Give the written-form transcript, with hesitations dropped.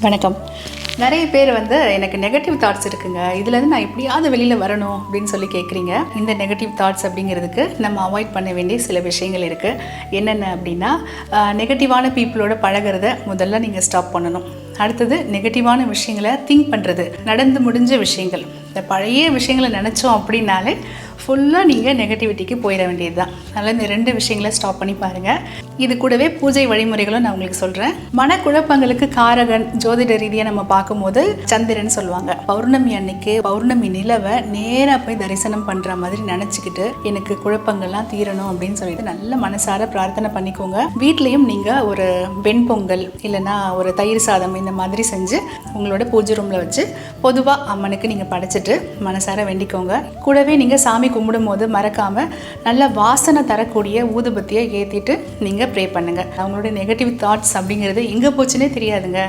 வணக்கம். நிறைய பேர் எனக்கு நெகட்டிவ் தாட்ஸ் இருக்குங்க, இதுலேருந்து நான் எப்படியாவது வெளியில் வரணும் அப்படின்னு சொல்லி கேட்குறீங்க. இந்த நெகட்டிவ் தாட்ஸ் அப்படிங்கிறதுக்கு நம்ம அவாய்ட் பண்ண வேண்டிய சில விஷயங்கள் இருக்குது. என்னென்ன அப்படின்னா, நெகட்டிவான பீப்புளோட பழகிறத முதல்ல நீங்கள் ஸ்டாப் பண்ணணும். அடுத்தது, நெகட்டிவான விஷயங்களை திங்க் பண்ணுறது, நடந்து முடிஞ்ச விஷயங்கள், இந்த பழைய விஷயங்களை நினச்சோம் அப்படின்னாலே ஃபுல்லாக நீங்கள் நெகட்டிவிட்டிக்கு போயிட வேண்டியது தான். அதனால் இந்த 2 விஷயங்களை ஸ்டாப் பண்ணி பாருங்கள். இது கூடவே பூஜை வழிமுறைகளும் நான் உங்களுக்கு சொல்கிறேன். மனக்குழப்பங்களுக்கு காரகன் ஜோதிட ரீதியாக நம்ம பார்க்கும்போது சந்திரன் சொல்லுவாங்க. பௌர்ணமி அன்னைக்கு பௌர்ணமி நிலவை நேராக போய் தரிசனம் பண்ணுற மாதிரி நினச்சிக்கிட்டு எனக்கு குழப்பங்கள்லாம் தீரணும் அப்படின்னு சொல்லிட்டு நல்ல மனசார பிரார்த்தனை பண்ணிக்கோங்க. வீட்லேயும் நீங்கள் ஒரு வெண்பொங்கல் இல்லைன்னா ஒரு தயிர் சாதம் இந்த மாதிரி செஞ்சு உங்களோட பூஜை ரூமில் வச்சு பொதுவாக அம்மனுக்கு நீங்கள் படைச்சிட்டு மனசார வேண்டிக்கோங்க. கூடவே நீங்கள் சாமி கும்பிடும் போது மறக்காமல் நல்ல வாசனை தரக்கூடிய ஊதுபத்தியை ஏற்றிட்டு நீங்கள் ப்ரே பண்ணுங்கள். அவங்களோட நெகட்டிவ் தாட்ஸ் அப்படிங்கிறது எங்கே போச்சுன்னே தெரியாதுங்க.